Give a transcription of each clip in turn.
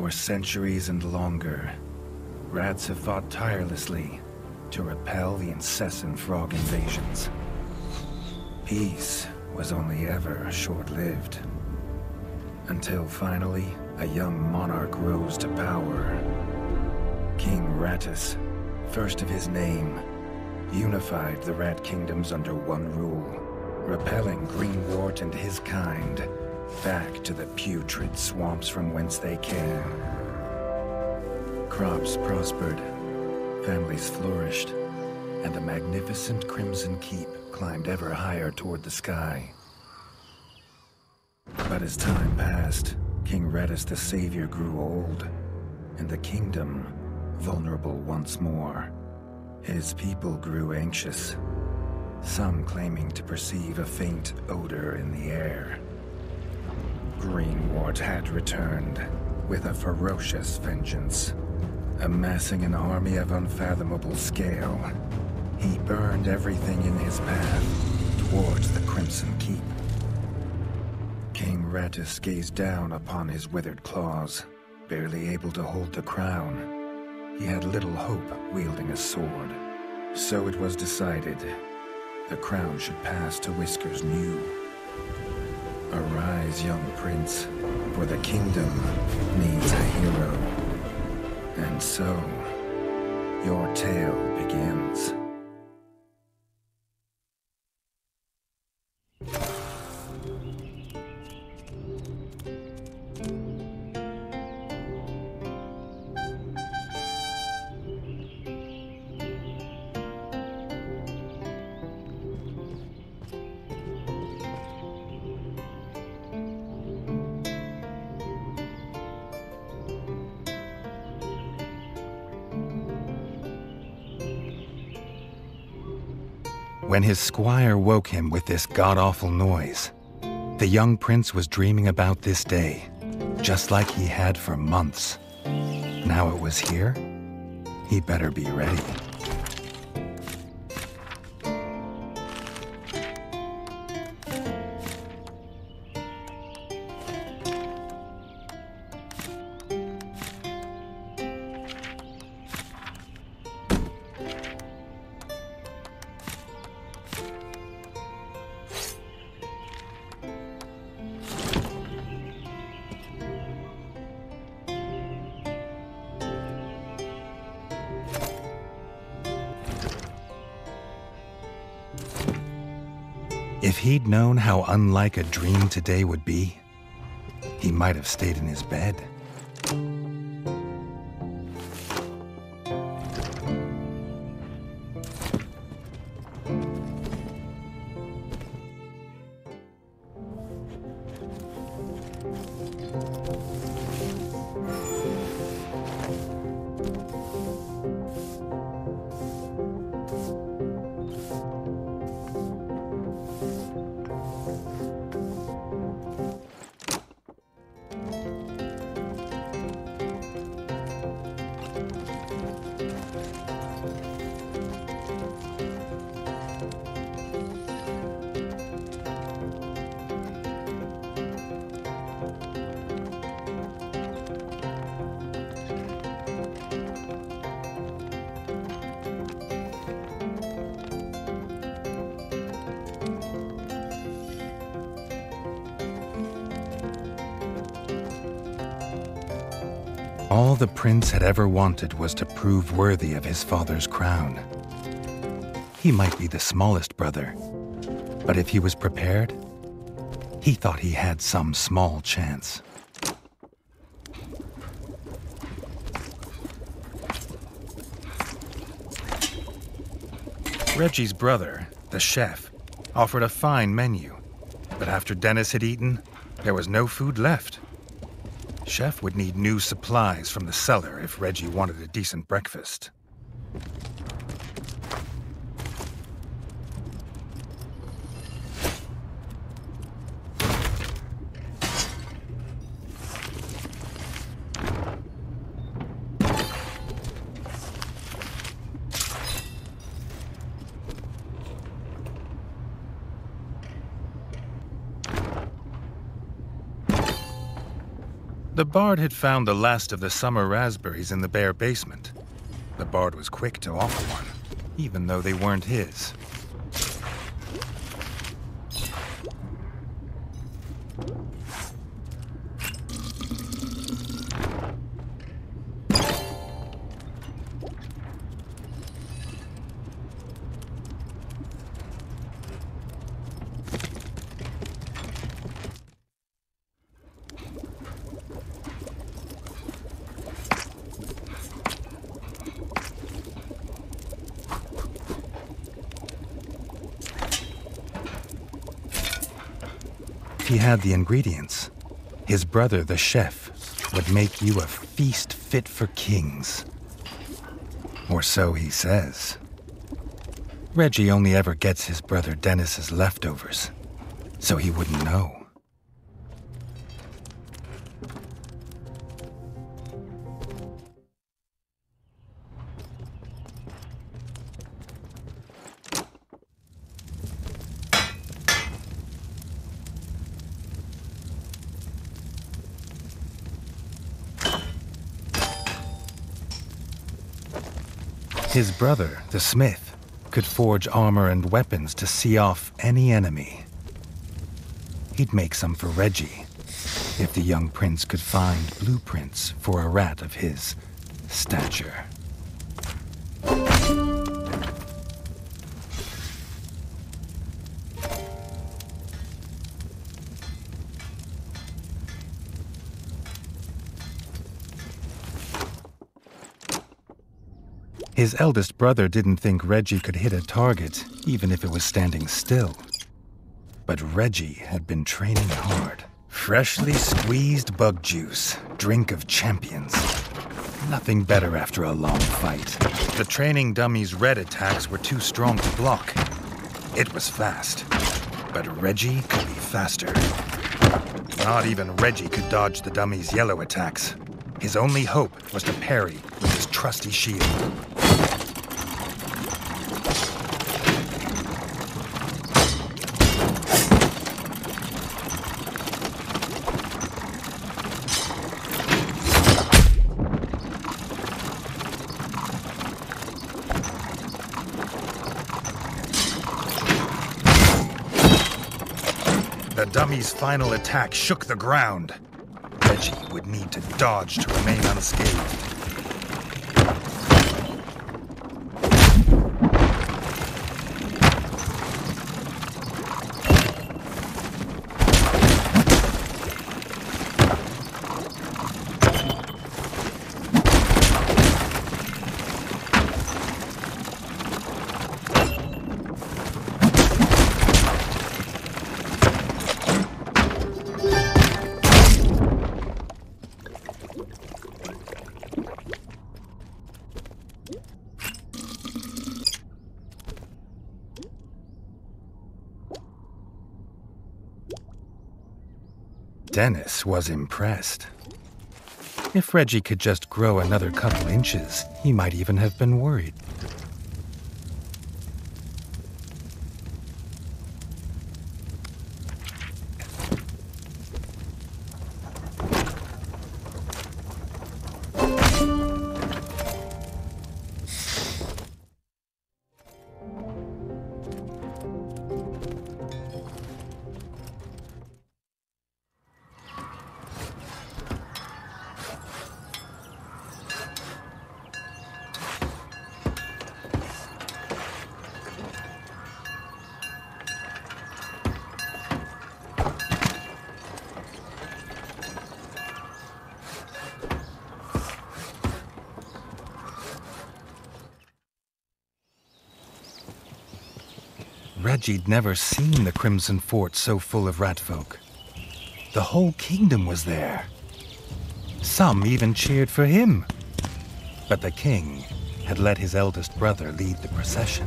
For centuries and longer, rats have fought tirelessly to repel the incessant frog invasions. Peace was only ever short-lived. Until finally, a young monarch rose to power. King Rattus, first of his name, unified the rat kingdoms under one rule, repelling Greenwort and his kind back to the putrid swamps from whence they came. Crops prospered, families flourished, and the magnificent Crimson Keep climbed ever higher toward the sky. But as time passed, King Rattus the Savior grew old, and the kingdom vulnerable once more. His people grew anxious, some claiming to perceive a faint odor in the air. Greenwort had returned with a ferocious vengeance. Amassing an army of unfathomable scale, he burned everything in his path towards the Crimson Keep. King Rattus gazed down upon his withered claws, barely able to hold the crown. He had little hope wielding a sword. So it was decided the crown should pass to Whiskers New. Arise, young prince, for the kingdom needs a hero. And so, your tale begins. When his squire woke him with this god-awful noise, the young prince was dreaming about this day, just like he had for months. Now it was here, he better be ready. If he'd known how unlike a dream today would be, he might have stayed in his bed. All the prince had ever wanted was to prove worthy of his father's crown. He might be the smallest brother, but if he was prepared, he thought he had some small chance. Reggie's brother, the chef, offered a fine menu, but after Dennis had eaten, there was no food left. Chef would need new supplies from the cellar if Reggie wanted a decent breakfast. The bard had found the last of the summer raspberries in the bare basement. The bard was quick to offer one, even though they weren't his. He had the ingredients. His brother, the chef, would make you a feast fit for kings. Or so he says. Reggie only ever gets his brother Dennis's leftovers, so he wouldn't know. His brother, the smith, could forge armor and weapons to see off any enemy. He'd make some for Reggie, if the young prince could find blueprints for a rat of his stature. His eldest brother didn't think Reggie could hit a target, even if it was standing still. But Reggie had been training hard. Freshly squeezed bug juice, drink of champions. Nothing better after a long fight. The training dummy's red attacks were too strong to block. It was fast, but Reggie could be faster. Not even Reggie could dodge the dummy's yellow attacks. His only hope was to parry with his trusty shield. The dummy's final attack shook the ground. Reggie would need to dodge to remain unscathed. Dennis was impressed. If Reggie could just grow another couple inches, he might even have been worried. Reggie'd never seen the Crimson Fort so full of ratfolk. The whole kingdom was there. Some even cheered for him. But the king had let his eldest brother lead the procession.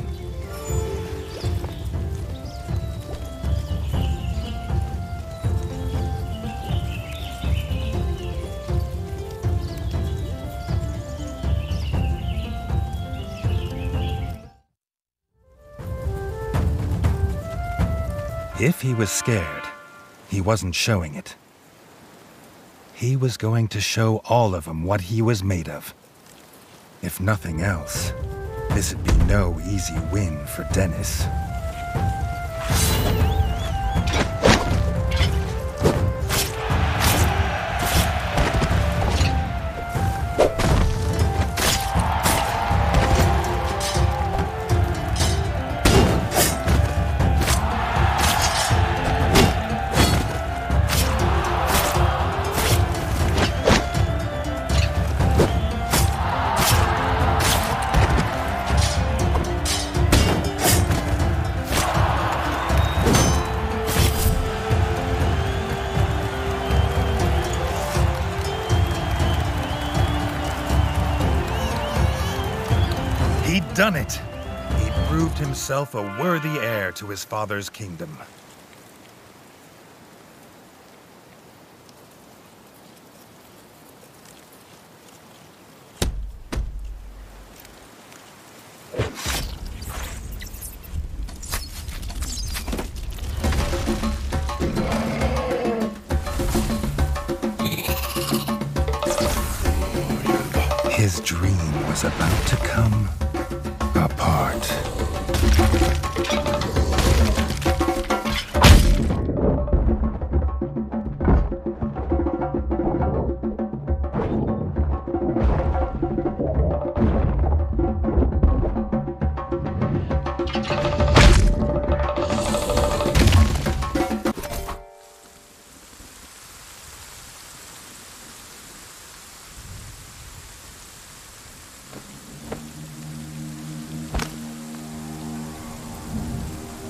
If he was scared, he wasn't showing it. He was going to show all of them what he was made of. If nothing else, this'd be no easy win for Dennis. He'd done it! He'd proved himself a worthy heir to his father's kingdom. His dream was about to come apart.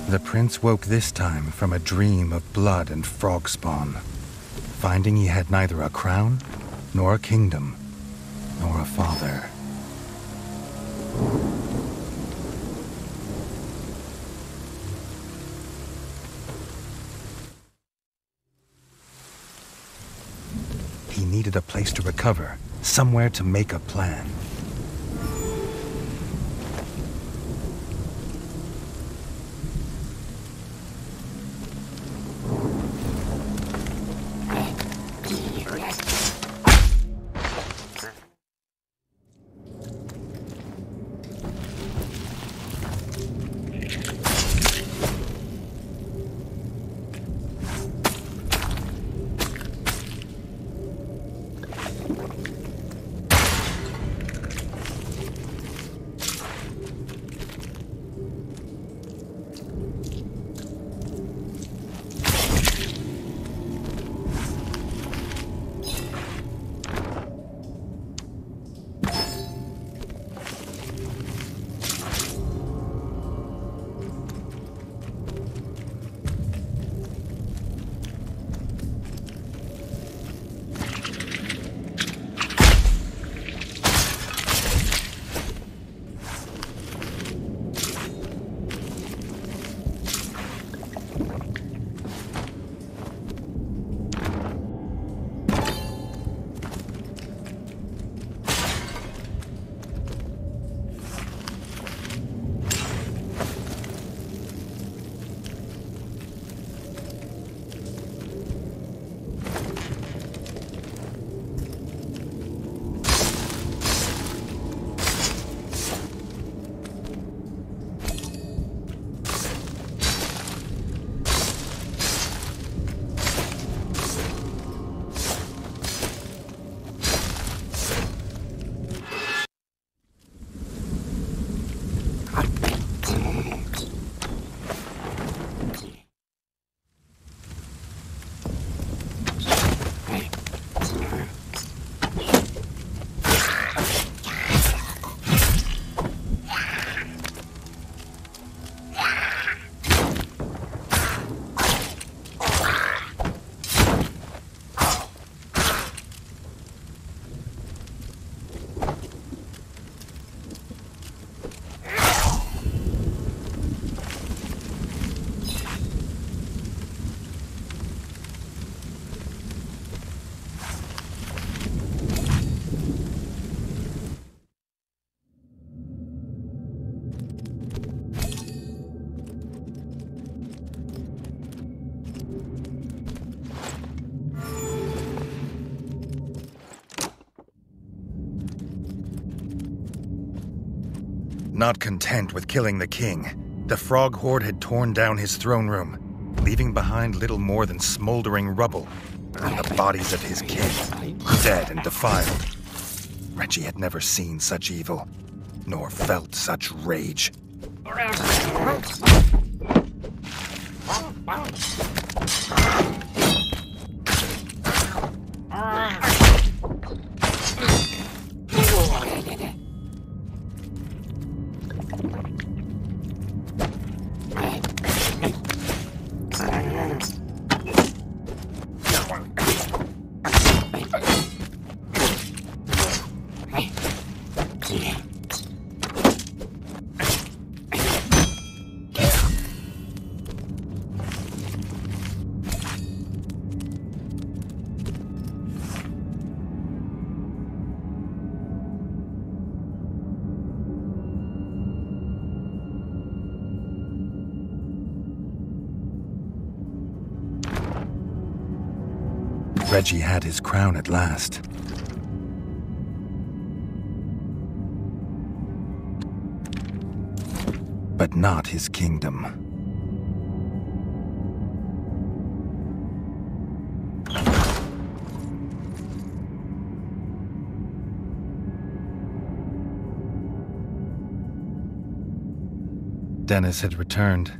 The prince woke this time from a dream of blood and frog spawn, finding he had neither a crown, nor a kingdom, nor a father. He needed a place to recover, somewhere to make a plan. Not content with killing the king, the frog horde had torn down his throne room, leaving behind little more than smoldering rubble and the bodies of his kin, dead and defiled. Reggie had never seen such evil, nor felt such rage. Reggie had his crown at last. But not his kingdom. Dennis had returned,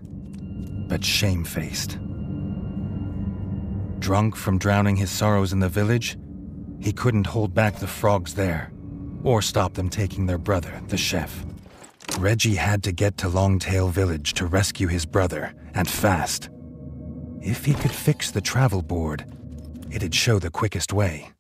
but shamefaced. Drunk from drowning his sorrows in the village, he couldn't hold back the frogs there, or stop them taking their brother, the chef. Reggie had to get to Longtail Village to rescue his brother, and fast. If he could fix the travel board, it'd show the quickest way.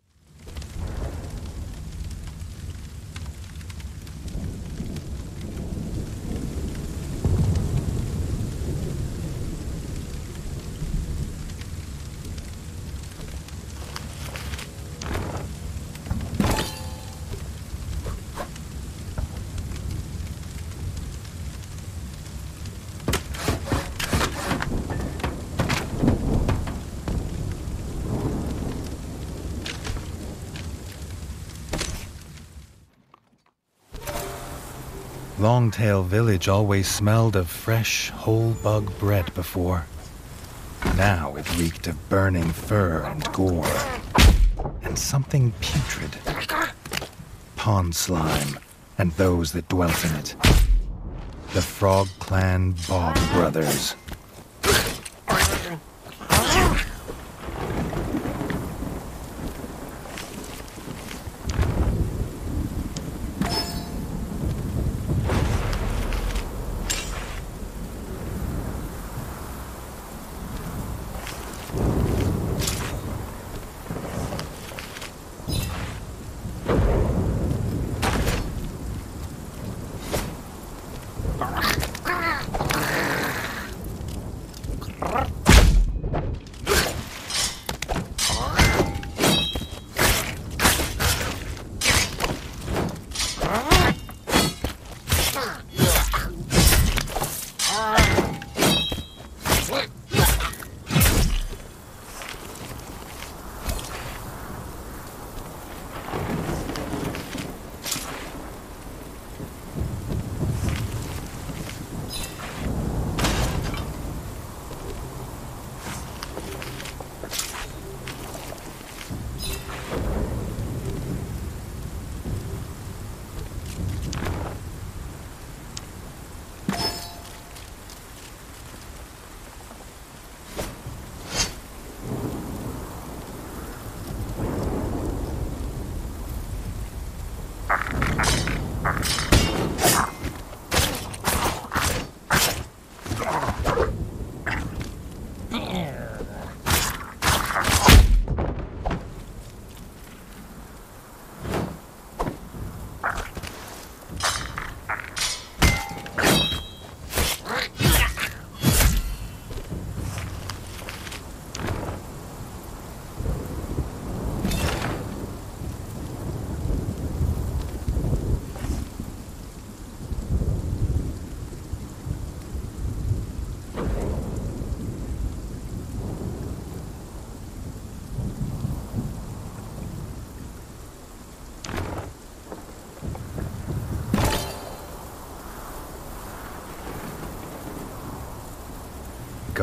Longtail Village always smelled of fresh, whole bug bread before. Now it reeked of burning fur and gore, and something putrid. Pond slime, and those that dwelt in it. The Frog Clan Bog Brothers.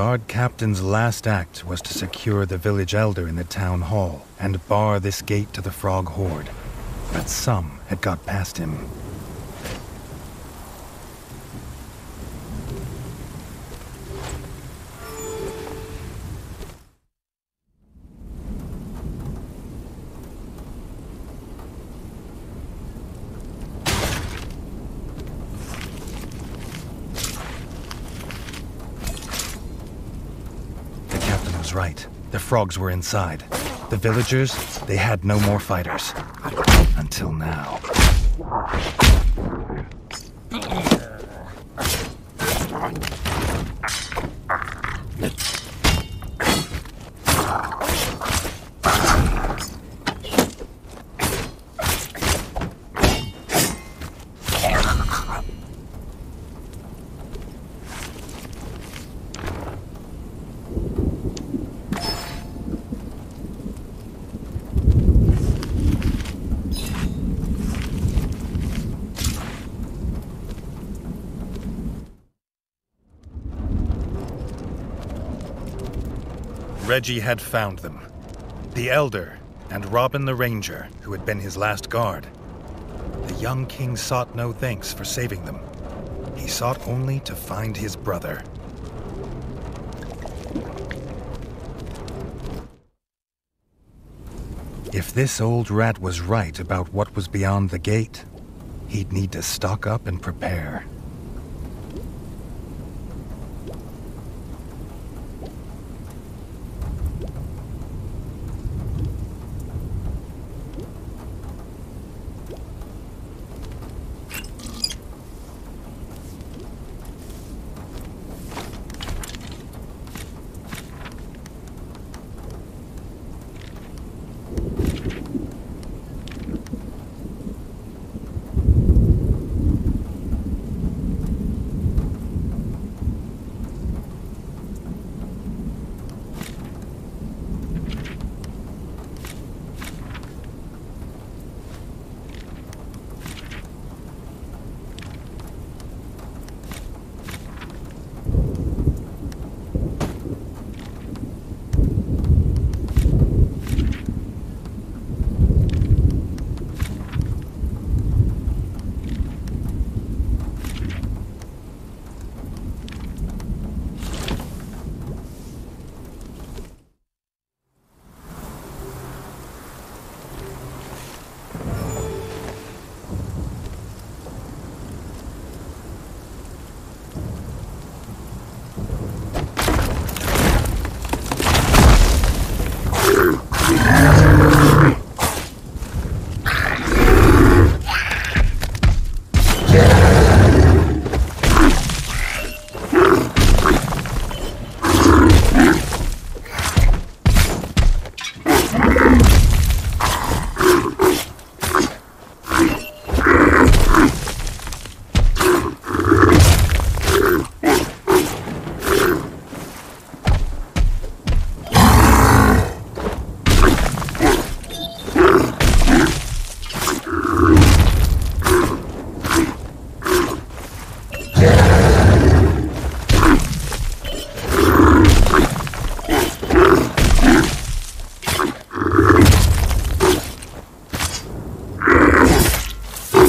guard captain's last act was to secure the village elder in the town hall and bar this gate to the frog horde. But some had got past him. Right. The frogs were inside. The villagers, they had no more fighters. Until now. Reggie had found them. The Elder and Robin the Ranger, who had been his last guard. The young king sought no thanks for saving them. He sought only to find his brother. If this old rat was right about what was beyond the gate, he'd need to stock up and prepare.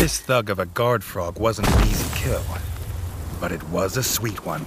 This thug of a guard frog wasn't an easy kill, but it was a sweet one.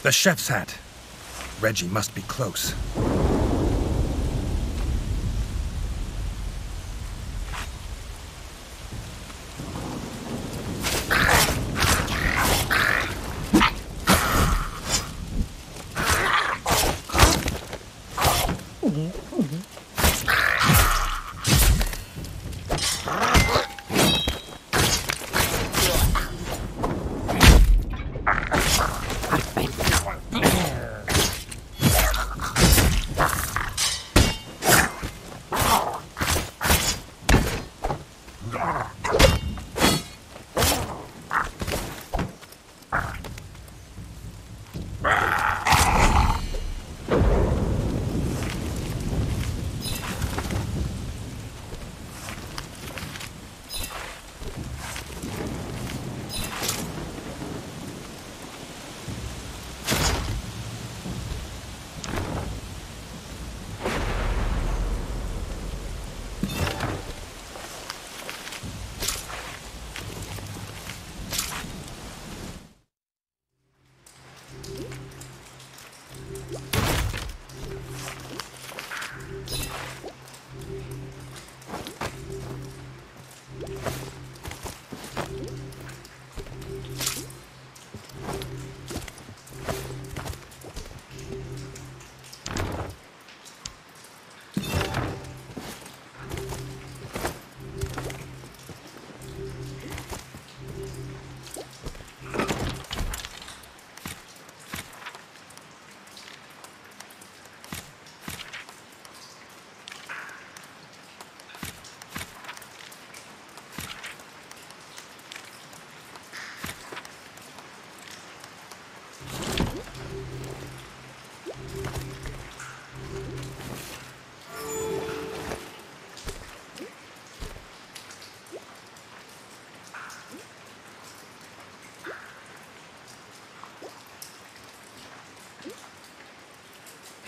The chef's hat. Reggie must be close.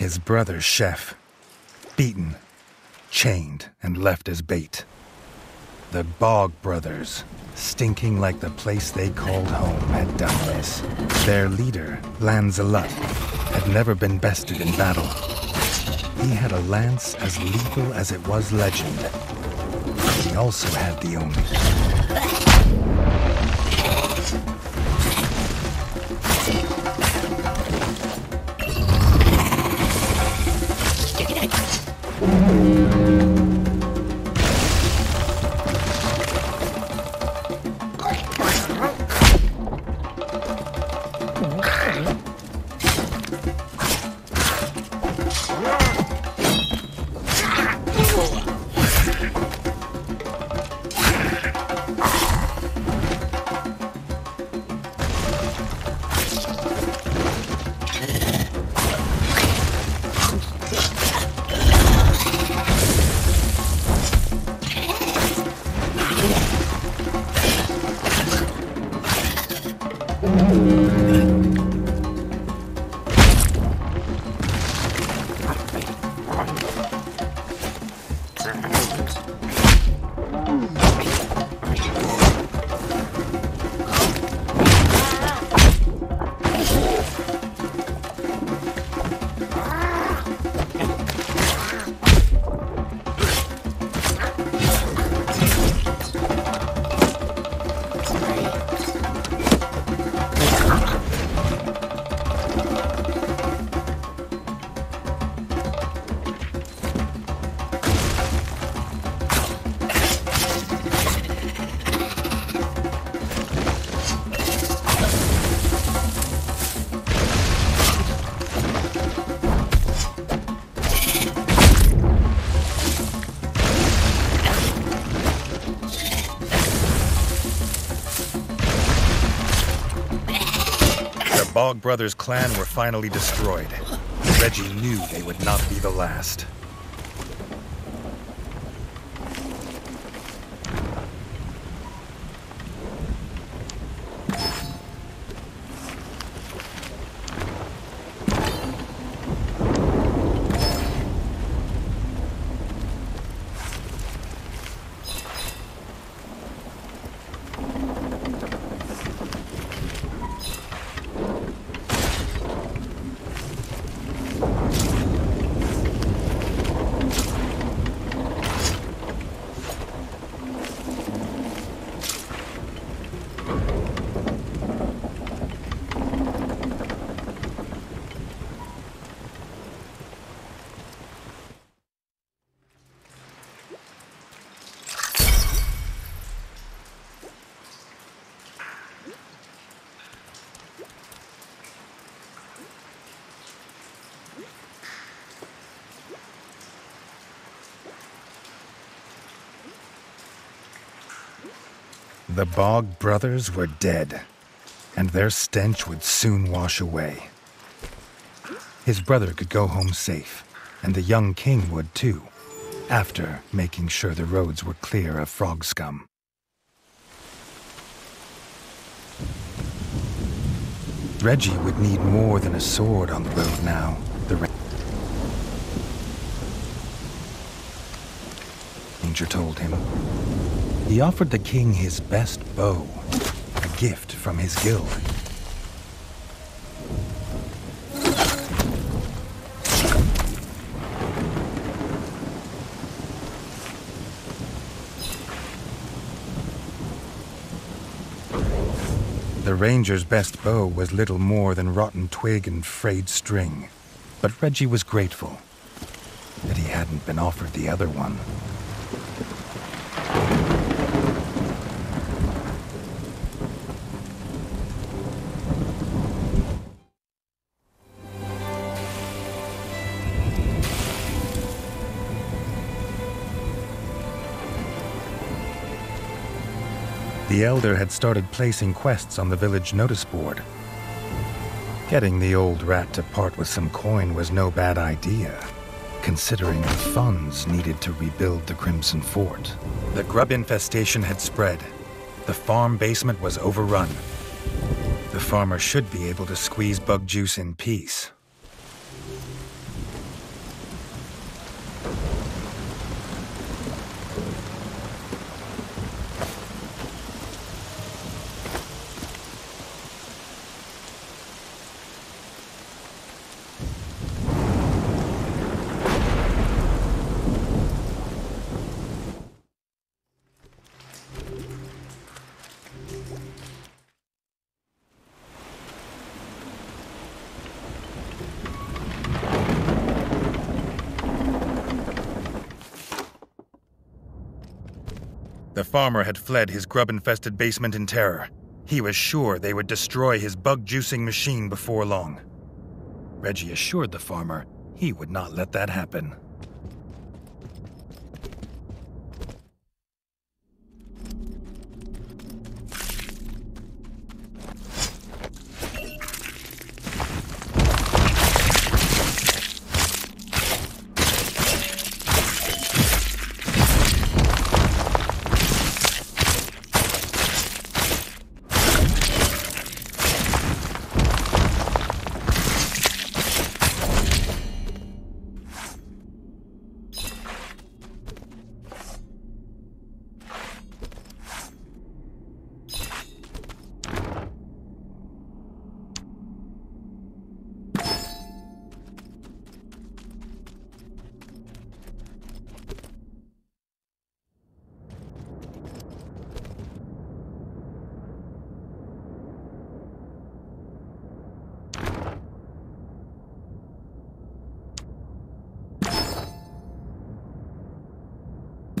His brother, Chef, beaten, chained, and left as bait. The Bog brothers, stinking like the place they called home, had done this. Their leader, Alot, had never been bested in battle. He had a lance as lethal as it was legend. He also had the Omen. Bog brothers' clan were finally destroyed. Reggie knew they would not be the last. The Bog brothers were dead, and their stench would soon wash away. His brother could go home safe, and the young king would too, after making sure the roads were clear of frog scum. Reggie would need more than a sword on the road now. The ranger told him. He offered the king his best bow, a gift from his guild. The ranger's best bow was little more than rotten twig and frayed string, but Reggie was grateful that he hadn't been offered the other one. The elder had started placing quests on the village notice board. Getting the old rat to part with some coin was no bad idea, considering the funds needed to rebuild the Crimson Fort. The grub infestation had spread. The farm basement was overrun. The farmer should be able to squeeze bug juice in peace. The farmer had fled his grub-infested basement in terror. He was sure they would destroy his bug-juicing machine before long. Reggie assured the farmer he would not let that happen.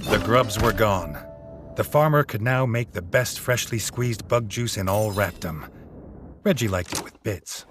The grubs were gone. The farmer could now make the best freshly squeezed bug juice in all ratdom. Reggie liked it with bits.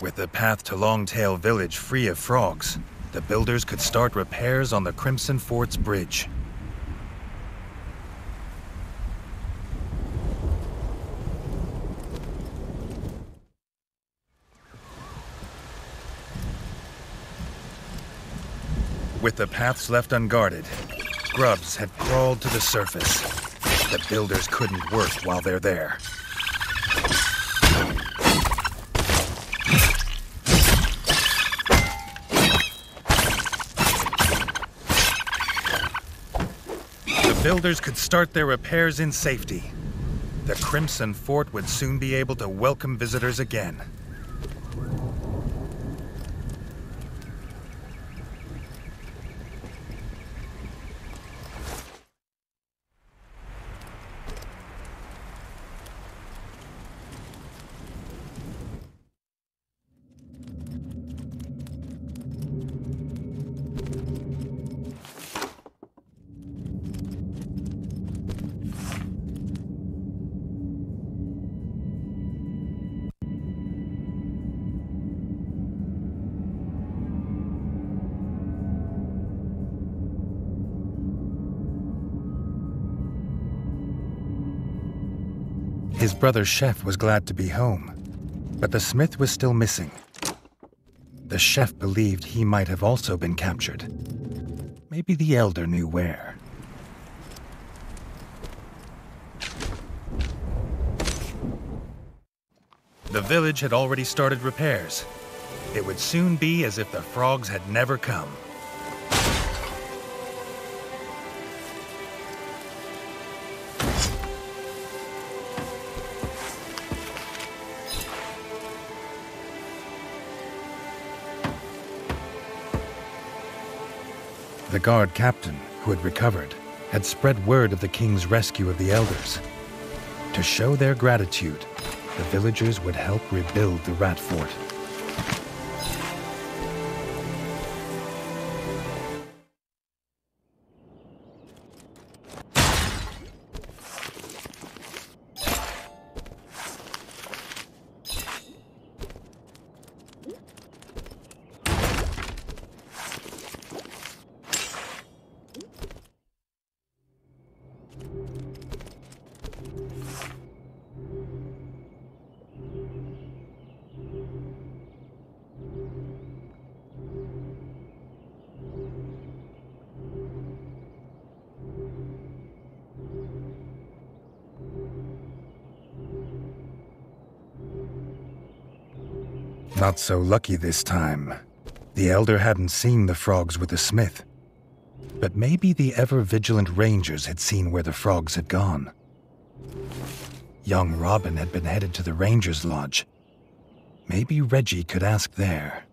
With the path to Longtail Village free of frogs, the builders could start repairs on the Crimson Fort's bridge. With the paths left unguarded, grubs had crawled to the surface. The builders couldn't work while they're there. The builders could start their repairs in safety. The Crimson Fort would soon be able to welcome visitors again. His brother Chef was glad to be home, but the smith was still missing. The chef believed he might have also been captured. Maybe the elder knew where. The village had already started repairs. It would soon be as if the frogs had never come. The guard captain, who had recovered, had spread word of the king's rescue of the elders. To show their gratitude, the villagers would help rebuild the rat fort. Not so lucky this time. The elder hadn't seen the frogs with the smith. But maybe the ever-vigilant rangers had seen where the frogs had gone. Young Robin had been headed to the ranger's lodge. Maybe Reggie could ask there.